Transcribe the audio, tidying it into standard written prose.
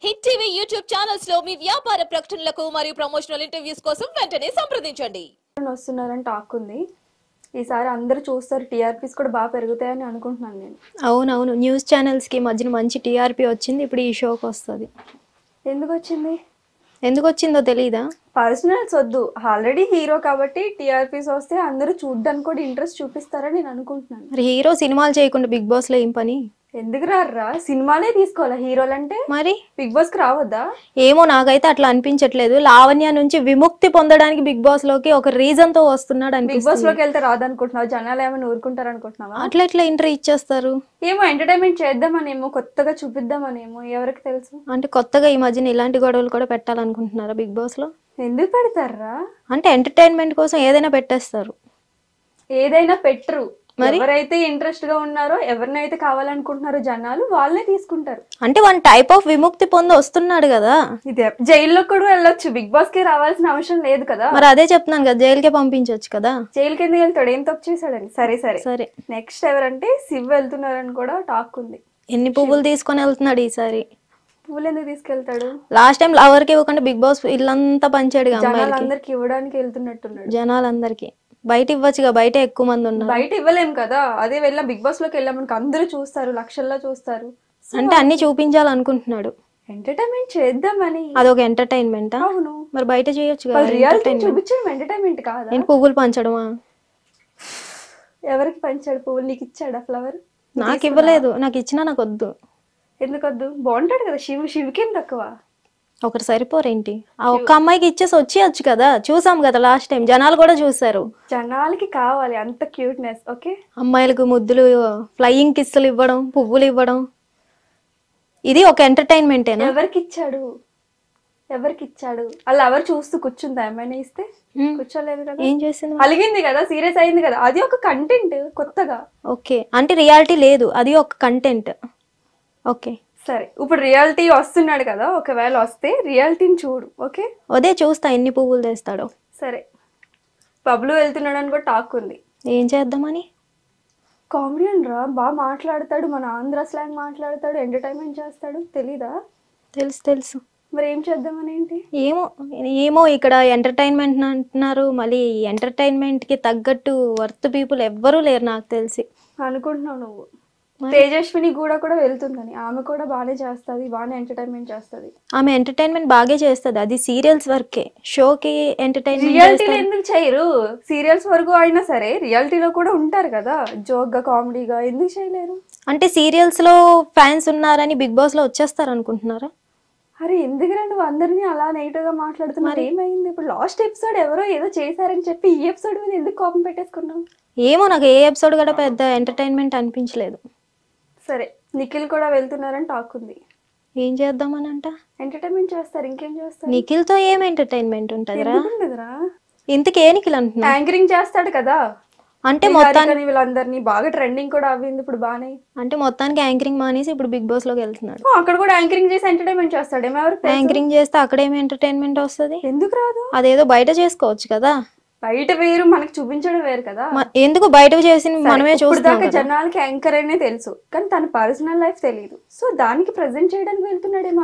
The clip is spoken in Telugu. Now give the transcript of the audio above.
హిట్ టీవీ యూట్యూబ్ ఛానల్స్ లో మీ వ్యాపార ప్రకటనలకు మరియు ప్రమోషనల్ ఇంటర్వ్యూస్ కోసం వెంటనే సంప్రదించండి. వస్తున్నారని టాక్ ఉంది. ఈసారి అందరూ చూస్తారు, టీఆర్పీస్ కూడా బాగా పెరుగుతాయని అనుకుంటున్నాను నేను. అవునవును, న్యూస్ ఛానల్స్కి మధ్యన మంచి టీఆర్పీ వచ్చింది. ఇప్పుడు ఈ షోకి వస్తుంది. ఎందుకు వచ్చిందో తెలీదా? పర్సనల్స్ వద్దు, ఆల్రెడీ హీరో కాబట్టి టీఆర్పీస్ వస్తే అందరూ చూడ్డానికి కూడా ఇంట్రెస్ట్ చూపిస్తారని నేను అనుకుంటున్నాను. మరి హీరో సినిమాలు చేయకుండా బిగ్ బాస్లో ఏం పని? ఎందుకు రారా, సినిమానే తీసుకోవాలా హీరోలు అంటే? మరి బిగ్ బాస్ కి రావద్దా? ఏమో, నాకైతే అట్లా అనిపించట్లేదు. లావణ్య నుంచి విముక్తి పొందడానికి బిగ్ బాస్ లోకి ఒక రీజన్ తో వస్తున్నాడు బిగ్ బాస్ అనిపిస్తుంది. లోకి వెళ్తే రాదనుకుంటున్నావు? జనాలు ఏమైనా ఊరుకుంటారు అనుకుంటున్నావా? అట్లా ఎట్లా ఎంట్రీ ఇచ్చేస్తారు? ఏమో ఎంటర్టైన్మెంట్ చేద్దామనేమో, కొత్తగా చూపిద్దామనేమో, ఎవరికి తెలుసు. అంటే కొత్తగా ఈ మధ్యన ఇలాంటి గొడవలు కూడా పెట్టాలనుకుంటున్నారా బిగ్ బాస్ లో? ఎందుకు పెడతారా? అంటే ఎంటర్టైన్మెంట్ కోసం ఏదైనా పెట్టేస్తారు. ఏదైనా పెట్టరు. మరి ఎవరైతే ఇంట్రెస్ట్ గా ఉన్నారో, ఎవరినైతే కావాలనుకుంటున్నారో జనాలు, వాళ్ళనే తీసుకుంటారు. అంటే వన్ టైప్ ఆఫ్ విముక్తి పొంది వస్తున్నాడు కదా. ఇదే జైల్లో కూడా వెళ్ళొచ్చు, బిగ్ బాస్ కి రావాల్సిన అవసరం లేదు కదా. మరి అదే చెప్తున్నాను కదా, జైలుకే పంపించవచ్చు కదా. జైలుకి ఎందుకు వెళ్తాడు? ఏం తప్పు చేశాడని. సరే సరే సరే, నెక్స్ట్ ఎవరంటే శివ్ వెళ్తున్నారని కూడా టాక్ ఉంది. ఎన్ని పువ్వులు తీసుకొని వెళ్తున్నాడు ఈసారి? పువ్వులు ఎందుకు తీసుకెళ్తాడు? లాస్ట్ టైం లవర్కి ఇవ్వకుండా బిగ్ బాస్ ఇల్లంతా పంచాడు జనాలందరికి ఇవ్వడానికి వెళ్తున్నట్టున్నాడు. జనాలందరికి. బయట ఇవ్వచ్చుగా, బయట ఎక్కువ మంది ఉన్నారు. బయట ఇవ్వలేం కదా. అదే వెళ్ళాం, బిగ్ బాస్ లోకి వెళ్ళామనుకో అందరూ చూస్తారు, లక్షల్లో చూస్తారు. అంటే అన్ని చూపించాలనుకుంటున్నాడు. ఎంటర్టైన్మెంట్ చేద్దామని. అదొక ఎంటర్టైన్మెంట్. అవును, మరి బయట చేయొచ్చు కదా. రియాలిటీ చూపించడం ఎంటర్టైన్మెంట్ కాదా? నేను పువ్వులు పంచడమా? ఎవరికి పంచాడు పువ్వులు? నీకు ఇచ్చాడా ఫ్లవర్? నాకు ఇవ్వలేదు. నాకు ఇచ్చినా నాకు వద్దు. ఎందుకొద్దు? బాగుంటాడు కదా శివ్. శివుకేం తక్కువ? ఒకటి సరిపోరేంటి? ఆ ఒక్క అమ్మాయికి ఇచ్చేసి వచ్చేయచ్చు కదా. చూసాం కదా లాస్ట్ టైం, జనాలు కూడా చూసారు. జనాలకి కావాలి అంత క్యూట్నెస్. ఓకే, అమ్మాయిలకు ముద్దులు, ఫ్లయింగ్ కిస్సులు ఇవ్వడం, పువ్వులు ఇవ్వడం, ఇది ఒక ఎంటర్టైన్మెంటేనా? ఎవరికి ఇచ్చాడు? ఎవరికి ఇచ్చాడు? అలా ఎవరు చూస్తూ కూర్చుందా? ఏమైనా ఇస్తే కూర్చోలేదు కదా. ఏం చేసింది? అలిగింది కదా, సీరియస్ అయింది కదా. అది ఒక కంటెంట్ కొత్తగా. ఓకే, అంటే రియాలిటీ లేదు, అది ఒక కంటెంట్. ఓకే సరే, ఇప్పుడు రియాలిటీ వస్తున్నాడు కదా, ఒకవేళ వస్తే రియాలిటీని చూడు. ఓకే, అదే చూస్తా ఎన్ని పువ్వులు తెస్తాడో. సరే, పబ్లు వెళ్తున్నాడు అని కూడా టాక్ ఉంది. ఏం చేద్దామని? కామెడియన్ రా, బాగా మాట్లాడతాడు, మన ఆంధ్ర స్లాంగ్ మాట్లాడతాడు, ఎంటర్టైన్మెంట్ చేస్తాడు. తెలీదా? తెలుసు తెలుసు. మరి ఏం చేద్దామని ఏంటి? ఏమో ఏమో, ఇక్కడ ఎంటర్టైన్మెంట్ అంటున్నారు. మళ్ళీ ఎంటర్టైన్మెంట్కి తగ్గట్టు వర్త్ పీపుల్ ఎవ్వరూ లేరు నాకు తెలిసి. అనుకుంటున్నావు నువ్వు. తేజస్విని కూడా వెళ్తుందని, ఆమె కూడా బాగానే చేస్తుంది, బాగానే ఎంటర్టైన్మెంట్ చేస్తుంది. ఆమె ఎంటర్టైన్మెంట్ బాగా చేస్తుంది. అది సీరియల్స్ వరకే, షోకి ఎంటర్టైన్మెంట్. రియాలిటీలో ఎందుకు చేయరు? సీరియల్స్ వరకు అయినా సరే రియాలిటీలో కూడా ఉంటారు కదా, జోక్ గా, కామెడీగా. ఎందుకు చేయలేరు? అంటే సీరియల్స్ లో ఫ్యాన్స్ ఉన్నారని బిగ్ బాస్ లో వచ్చేస్తారు అనుకుంటున్నారా? అరే ఎందుకురా నువ్వు అందరినీ అలా నెగిటివ్ గా మాట్లాడుతున్నారు? ఏమైంది? ఇప్పుడు లాస్ట్ ఎపిసోడ్ ఎవరో ఏదో చేశారని చెప్పి ఈ ఎపిసోడ్ మీద ఎందుకు కోపం పెట్టేసుకున్నావు? ఏమో, నాకు ఏ ఎపిసోడ్ కూడా పెద్ద ఎంటర్టైన్మెంట్ అనిపించలేదు. సరే, నిఖిల్ కూడా వెళ్తున్నారని టాక్ ఉంది. ఏం చేద్దామని అంట? ఎంటర్టైన్మెంట్ చేస్తారు, ఇంకేం చేస్తారు? నిఖిల్ తో ఏం ఎంటర్టైన్మెంట్ ఉంటదిరా? ఇంతకే నిఖిల్ అంటున్నా? యాంకరింగ్ చేస్తాడు కదా. అంటే మొత్తానికి వీళ్ళందరినీ బాగా ట్రెండింగ్ కూడా అవ్వింది ఇప్పుడు బానే. అంటే మొత్తానికి యాంకరింగ్ మానేసి ఇప్పుడు బిగ్ బాస్ లోకి వెళ్తున్నాడు. అక్కడ కూడా యాంకరింగ్ చేసి ఎంటర్టైన్మెంట్ చేస్తాడు. యాంకరింగ్ చేస్తే అక్కడేమి ఎంటర్టైన్మెంట్ వస్తుంది? ఎందుకు రాదు? అదేదో బయట చేసుకోవచ్చు కదా. బయట వేరు, మనకి చూపించడం వేరు కదా. ఎందుకు బయట చేసి మనమే చూస్తాం? జనాలకి యాంకర్ అనే తెలుసు, కానీ తన పర్సనల్ లైఫ్ తెలియదు. సో దానికి ప్రెజెంట్ చేయడానికి వెళ్తున్నాడేమో